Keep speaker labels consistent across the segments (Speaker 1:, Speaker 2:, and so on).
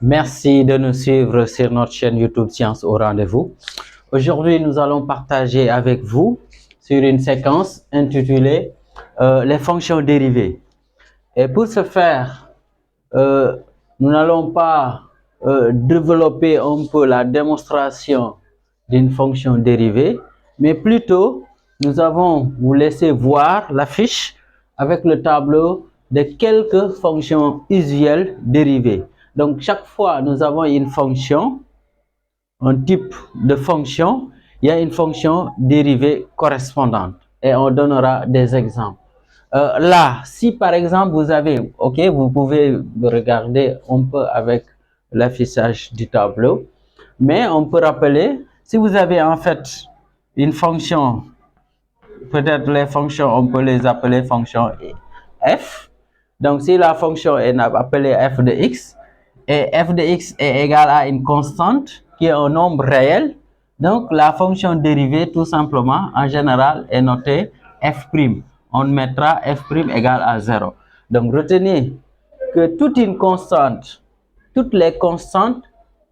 Speaker 1: Merci de nous suivre sur notre chaîne YouTube Science au rendez-vous. Aujourd'hui, nous allons partager avec vous sur une séquence intitulée les fonctions dérivées. Et pour ce faire, nous n'allons pas développer un peu la démonstration d'une fonction dérivée, mais plutôt nous avons vous laisser voir l'affiche avec le tableau de quelques fonctions usuelles dérivées. Donc chaque fois nous avons une fonction, un type de fonction, il y a une fonction dérivée correspondante et on donnera des exemples. Là, si par exemple vous avez, ok, vous pouvez regarder un peu avec l'affichage du tableau, mais on peut rappeler, si vous avez en fait une fonction, peut-être les fonctions, on peut les appeler fonctions f. Donc si la fonction est appelée f de x, et f de x est égal à une constante qui est un nombre réel, donc la fonction dérivée tout simplement en général est notée f'. On mettra f' égale à 0. Donc retenez que toute une constante, toutes les constantes,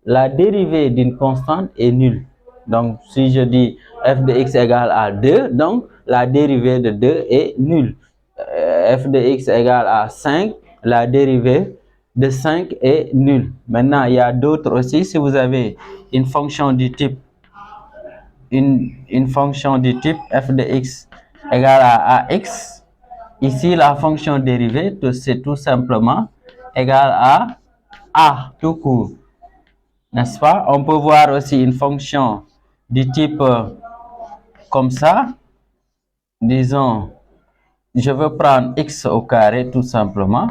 Speaker 1: la dérivée d'une constante est nulle. Donc si je dis f de x égale à 2, donc la dérivée de 2 est nulle. F de x égale à 5, la dérivée de 5 est nulle. Maintenant, il y a d'autres aussi. Si vous avez une fonction du type fonction du type f de x égale à ax, ici la fonction dérivée c'est tout simplement égal à a tout court, n'est-ce pas? On peut voir aussi une fonction du type comme ça. Disons, je veux prendre x au carré tout simplement,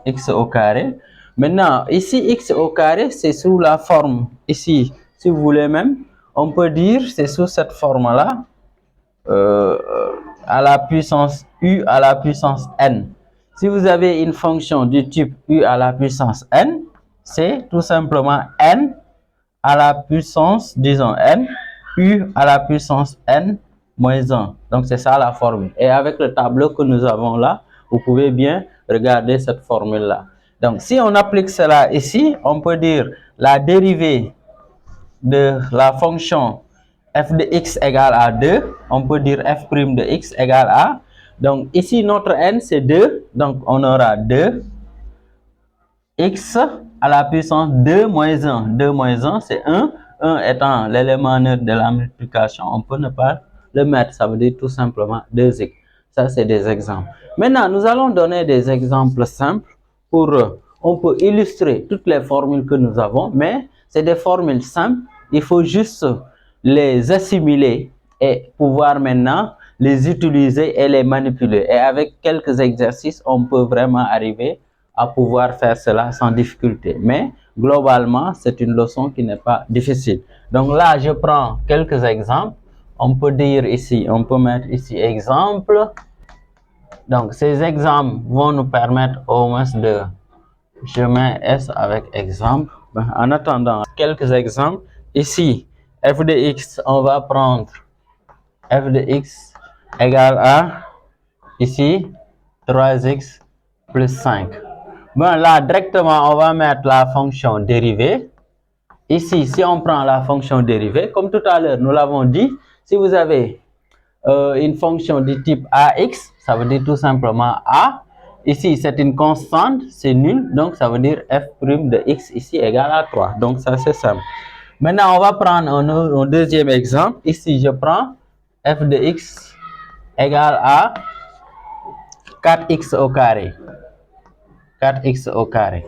Speaker 1: x au carré. Maintenant, ici x au carré, c'est sous la forme, ici, si vous voulez même, on peut dire c'est sous cette forme-là, à la puissance u à la puissance n. Si vous avez une fonction du type u à la puissance n, c'est tout simplement n à la puissance, disons n, u à la puissance n moins 1. Donc c'est ça la formule. Et avec le tableau que nous avons là, vous pouvez bien regarder cette formule-là. Donc si on applique cela ici, on peut dire la dérivée de la fonction f de x égale à 2, on peut dire f' de x égale à, donc ici notre n c'est 2, donc on aura 2 x à la puissance 2 moins 1. 2 moins 1 c'est 1, 1 étant l'élément neutre de la multiplication, on peut ne pas le mettre, ça veut dire tout simplement 2x. Ça c'est des exemples. Maintenant nous allons donner des exemples simples pour, on peut illustrer toutes les formules que nous avons, mais c'est des formules simples, il faut juste les assimiler et pouvoir maintenant les utiliser et les manipuler. Et avec quelques exercices, on peut vraiment arriver à pouvoir faire cela sans difficulté. Mais globalement, c'est une leçon qui n'est pas difficile. Donc là, je prends quelques exemples. On peut dire ici, on peut mettre ici exemple. Donc ces exemples vont nous permettre au moins de... Je mets S avec exemple. En attendant, quelques exemples. Ici, f de x, on va prendre f de x égale à, ici, 3x plus 5. Bon, là, directement, on va mettre la fonction dérivée. Ici, si on prend la fonction dérivée, comme tout à l'heure, nous l'avons dit, si vous avez une fonction du type ax, ça veut dire tout simplement a. Ici, c'est une constante, c'est nul, donc ça veut dire f' de x ici égale à 3. Donc, ça, c'est simple. Maintenant, on va prendre un deuxième exemple. Ici, je prends f de x égale à 4x au carré. 4x au carré.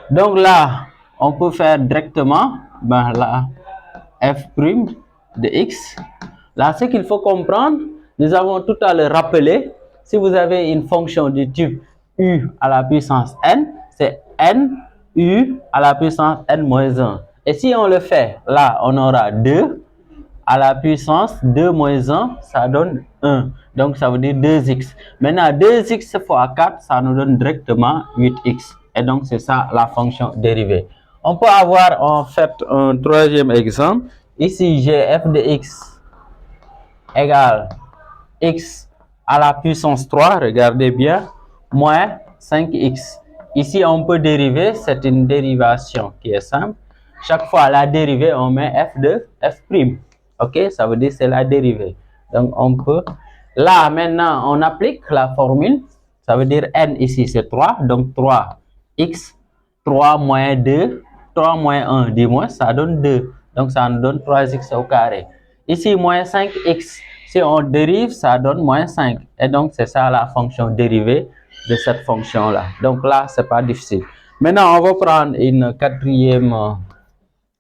Speaker 1: Donc là, on peut faire directement là, f' de x. Là, ce qu'il faut comprendre, nous avons tout à l'heure rappelé, si vous avez une fonction du type u à la puissance n, c'est n u à la puissance n moins 1. Et si on le fait, là, on aura 2 à la puissance 2 moins 1, ça donne 1. Donc, ça veut dire 2x. Maintenant, 2x fois 4, ça nous donne directement 8x. Et donc, c'est ça la fonction dérivée. On peut avoir en fait un troisième exemple. Ici, j'ai f de x égale x à la puissance 3, regardez bien, moins 5x. Ici, on peut dériver, c'est une dérivation qui est simple. Chaque fois, la dérivée, on met f de f'. Ok, ça veut dire c'est la dérivée. Donc, on peut... Là, maintenant, on applique la formule. Ça veut dire n ici, c'est 3. Donc, 3x, 3 moins 2, 3 moins 1, dis-moi, ça donne 2. Donc, ça nous donne 3x au carré. Ici, moins 5x. Si on dérive, ça donne moins 5. Et donc, c'est ça la fonction dérivée de cette fonction-là. Donc là, c'est pas difficile. Maintenant, on va prendre une quatrième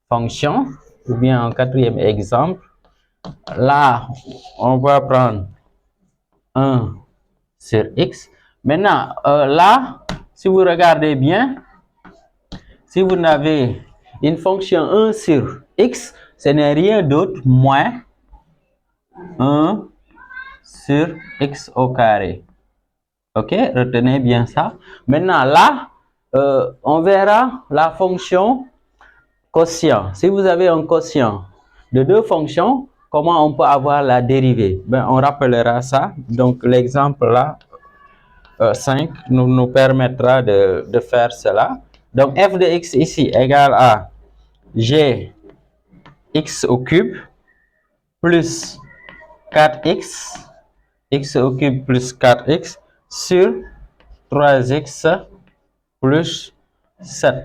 Speaker 1: fonction, ou bien un quatrième exemple. Là, on va prendre 1 sur x. Maintenant, là, si vous regardez bien, si vous avez une fonction 1 sur x, ce n'est rien d'autre moins 1 sur x au carré. Ok, retenez bien ça. Maintenant, là, on verra la fonction quotient. Si vous avez un quotient de deux fonctions, comment on peut avoir la dérivée? Ben, on rappellera ça. Donc, l'exemple là, 5, nous permettra de faire cela. Donc, f de x ici égale à g x au cube plus 4x, x au cube plus 4x sur 3x plus 7.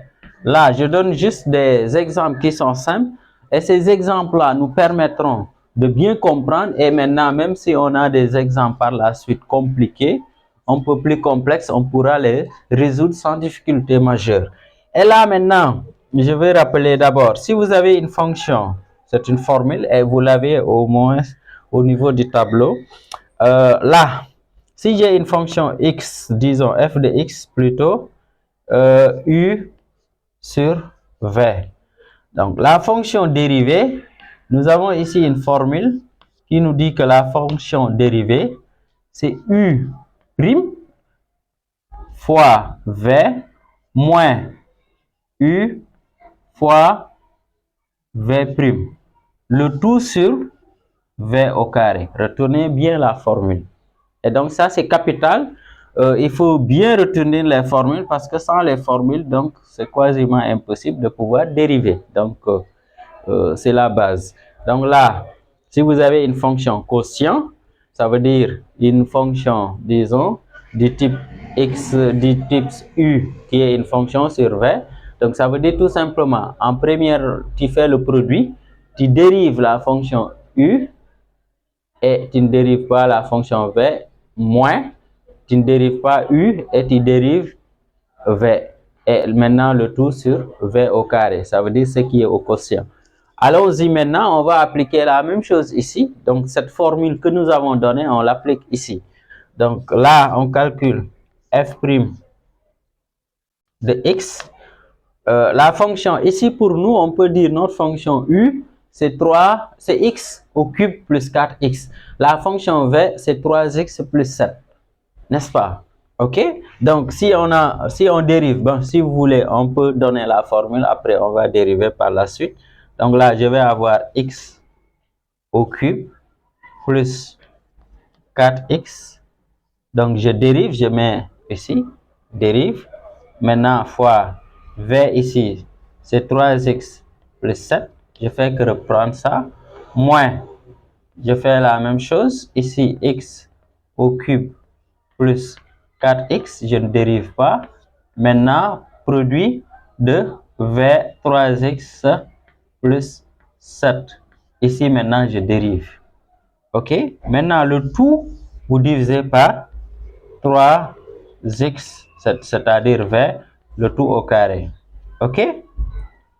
Speaker 1: Là, je donne juste des exemples qui sont simples et ces exemples-là nous permettront de bien comprendre. Et maintenant, même si on a des exemples par la suite compliqués, un peu plus complexes, on pourra les résoudre sans difficulté majeure. Et là, maintenant, je vais rappeler d'abord, si vous avez une fonction, c'est une formule et vous l'avez au moins au niveau du tableau. Là, si j'ai une fonction x, disons f de x plutôt, u sur v. Donc, la fonction dérivée, nous avons ici une formule qui nous dit que la fonction dérivée, c'est u' fois v moins u fois v'. Le tout sur v au carré. Retenez bien la formule. Et donc, ça, c'est capital. Il faut bien retenir les formules parce que sans les formules, donc, c'est quasiment impossible de pouvoir dériver. Donc, c'est la base. Donc là, si vous avez une fonction quotient, ça veut dire une fonction, disons, du type x, du type u, qui est une fonction sur v. Donc, ça veut dire tout simplement, en première, tu fais le produit, tu dérives la fonction u et tu ne dérives pas la fonction v, moins, tu ne dérives pas u et tu dérives v. Et maintenant, le tout sur v au carré. Ça veut dire ce qui est au quotient. Allons-y maintenant, on va appliquer la même chose ici. Donc, cette formule que nous avons donnée, on l'applique ici. Donc, là, on calcule f' de x. La fonction ici, pour nous, on peut dire notre fonction u, c'est x au cube plus 4x. La fonction v, c'est 3x plus 7. N'est-ce pas? Ok? Donc, si on dérive, bon, si vous voulez, on peut donner la formule. Après, on va dériver par la suite. Donc là, je vais avoir x au cube plus 4x. Donc, je dérive, je mets ici, dérive. Maintenant, fois v ici, c'est 3x plus 7. Je fais que reprendre ça. Moins, je fais la même chose. Ici, x au cube plus 4x, je ne dérive pas. Maintenant, produit de v 3x plus 7. Ici, maintenant, je dérive. OK? Maintenant, le tout, vous divisez par 3x, c'est-à-dire v, le tout au carré. OK?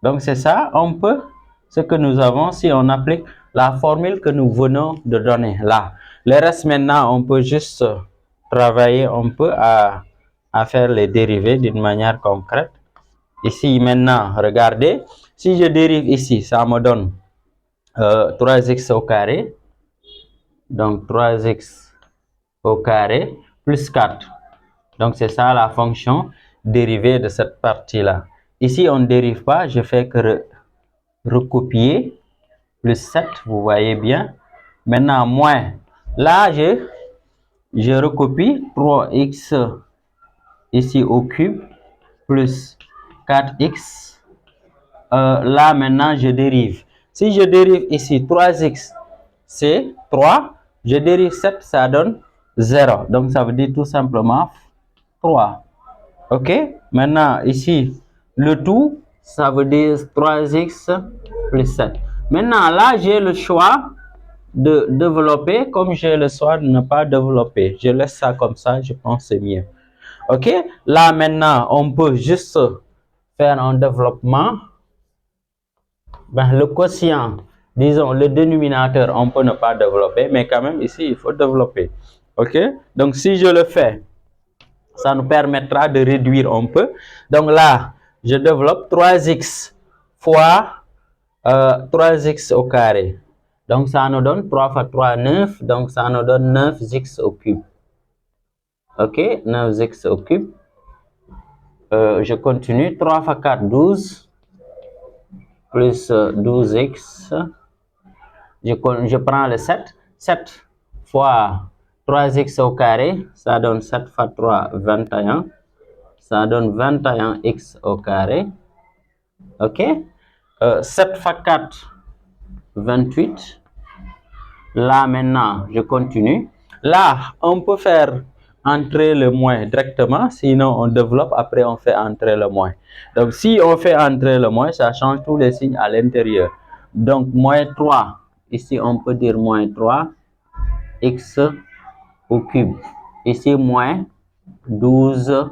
Speaker 1: Donc, c'est ça, on peut, ce que nous avons, si on applique la formule que nous venons de donner là. Le reste, maintenant, on peut juste travailler un peu à faire les dérivés d'une manière concrète. Ici, maintenant, regardez, si je dérive ici, ça me donne 3x au carré. Donc, 3x au carré plus 4. Donc, c'est ça la fonction dérivée de cette partie-là. Ici, on ne dérive pas, je fais que recopier. Plus 7, vous voyez bien. Maintenant, moins. Là, je recopie 3x ici au cube plus 4x. Là, maintenant, je dérive. Si je dérive ici, 3x, c'est 3. Je dérive 7, ça donne 0. Donc, ça veut dire tout simplement 3. OK? Maintenant, ici, le tout, ça veut dire 3x plus 7. Maintenant, là, j'ai le choix de développer comme j'ai le choix de ne pas développer. Je laisse ça comme ça, je pense que c'est mieux. OK? Là, maintenant, on peut juste faire un développement. Ben, le quotient, disons, le dénominateur, on peut ne pas développer, mais quand même, ici, il faut développer. OK? Donc, si je le fais, ça nous permettra de réduire un peu. Donc là, je développe 3x fois 3x au carré. Donc ça nous donne 3 fois 3, 9. Donc ça nous donne 9x au cube. OK, 9x au cube. Je continue. 3 fois 4, 12. Plus 12x. Je prends le 7. 7 fois 3x au carré, ça donne 7 fois 3, 21. Ça donne 21x au carré. OK? 7 fois 4, 28. Là, maintenant, je continue. Là, on peut faire entrer le moins directement. Sinon, on développe. Après, on fait entrer le moins. Donc, si on fait entrer le moins, ça change tous les signes à l'intérieur. Donc, moins 3. Ici, on peut dire moins 3. X au cube. Ici, moins 12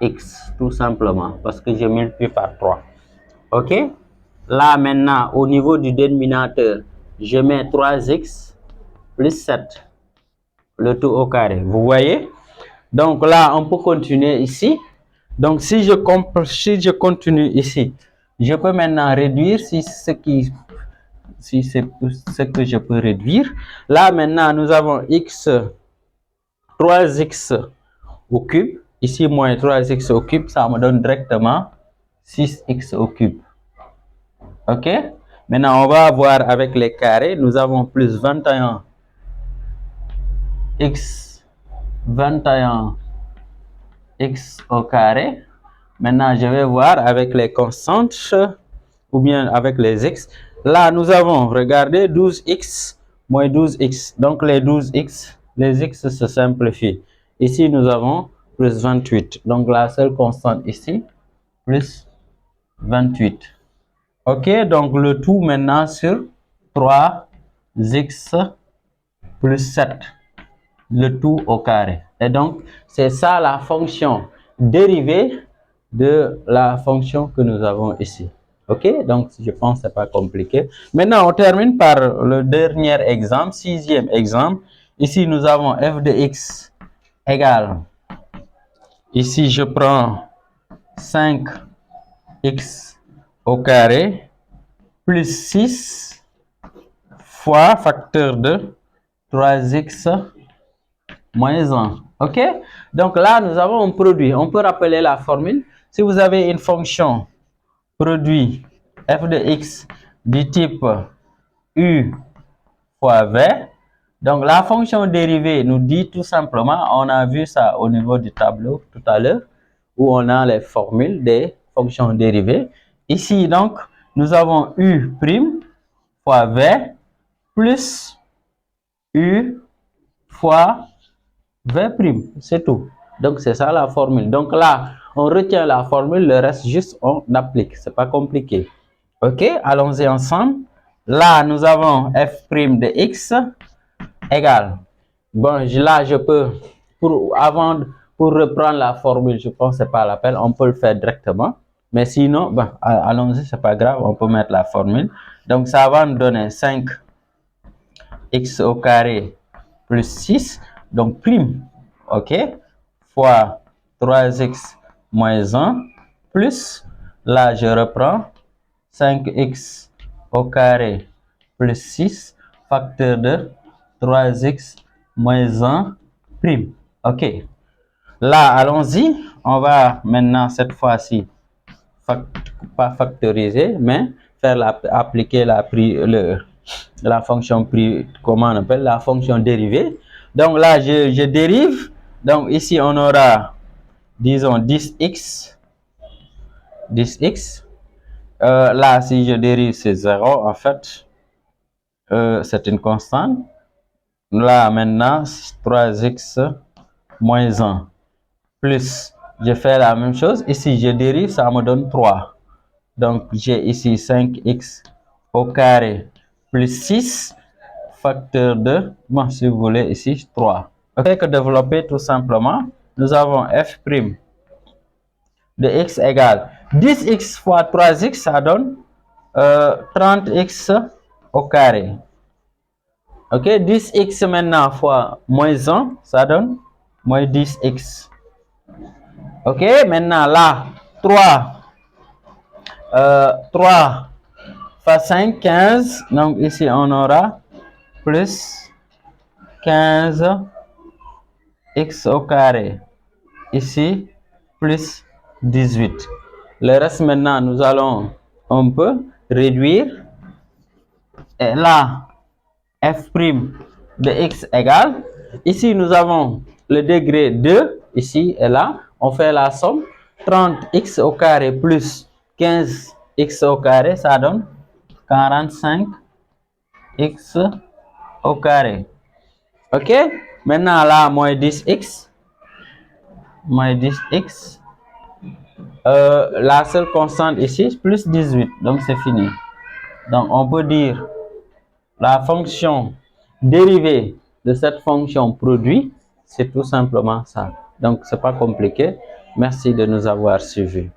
Speaker 1: x, tout simplement, parce que je multiplie par 3. OK? Là, maintenant, au niveau du dénominateur, je mets 3x plus 7, le tout au carré. Vous voyez? Donc là, on peut continuer ici. Donc, si je continue ici, je peux maintenant réduire si c'est ce que je peux réduire. Là, maintenant, nous avons x, 3x au cube. Ici, moins 3x au cube, ça me donne directement 6x au cube. OK? Maintenant, on va avoir avec les carrés, nous avons plus 21x 21x au carré. Maintenant, je vais voir avec les constantes ou bien avec les x. Là, nous avons, regardez, 12x moins 12x. Donc, les 12x, les x se simplifient. Ici, nous avons plus 28. Donc, la seule constante ici, plus 28. OK, donc le tout maintenant sur 3x plus 7. Le tout au carré. Et donc, c'est ça la fonction dérivée de la fonction que nous avons ici. OK, donc je pense que ce n'est pas compliqué. Maintenant, on termine par le dernier exemple, sixième exemple. Ici, nous avons f de x égale. Ici, je prends 5x au carré plus 6 fois facteur de 3x moins 1. OK? Donc là, nous avons un produit. On peut rappeler la formule. Si vous avez une fonction produit f de x du type u fois v, donc la fonction dérivée nous dit tout simplement, on a vu ça au niveau du tableau tout à l'heure, où on a les formules des fonctions dérivées. Ici, donc, nous avons u' fois v plus u fois v', c'est tout. Donc, c'est ça la formule. Donc là, on retient la formule, le reste juste on applique. C'est pas compliqué. OK, allons-y ensemble. Là, nous avons f' de x égale. Bon, là, je peux, pour reprendre la formule, je pense que c'est pas la peine, on peut le faire directement. Mais sinon, bon, allons-y, c'est pas grave, on peut mettre la formule. Donc, ça va nous donner 5x au carré plus 6, donc prime, OK, fois 3x moins 1, plus, là, je reprends 5x au carré plus 6, facteur de 3x moins 1 prime. OK. Là, allons-y. On va maintenant, cette fois-ci, pas factoriser, mais faire appliquer la fonction comment on appelle la fonction dérivée. Donc là, je dérive. Donc ici, on aura, disons, 10x 10x. Là, si je dérive, c'est 0. En fait, c'est une constante. Là, maintenant, 3x moins 1. Plus, je fais la même chose. Ici, je dérive, ça me donne 3. Donc, j'ai ici 5x au carré plus 6, facteur de, bon, si vous voulez, ici, 3. OK, que développer tout simplement, nous avons f' de x égale 10x fois 3x, ça donne 30x au carré. OK, 10x maintenant fois moins 1, ça donne moins 10x. OK, maintenant là, 3 fois 5, 15. Donc ici, on aura plus 15x au carré. Ici, plus 18. Le reste maintenant, nous allons un peu réduire. Et là, f' de x égale. Ici, nous avons le degré 2, ici et là. On fait la somme. 30x au carré plus 15x au carré, ça donne 45x au carré. OK? Maintenant, là, moins 10x. Moins 10x. La seule constante ici, plus 18. Donc, c'est fini. Donc, on peut dire la fonction dérivée de cette fonction produit, c'est tout simplement ça. Donc, c'est pas compliqué. Merci de nous avoir suivis.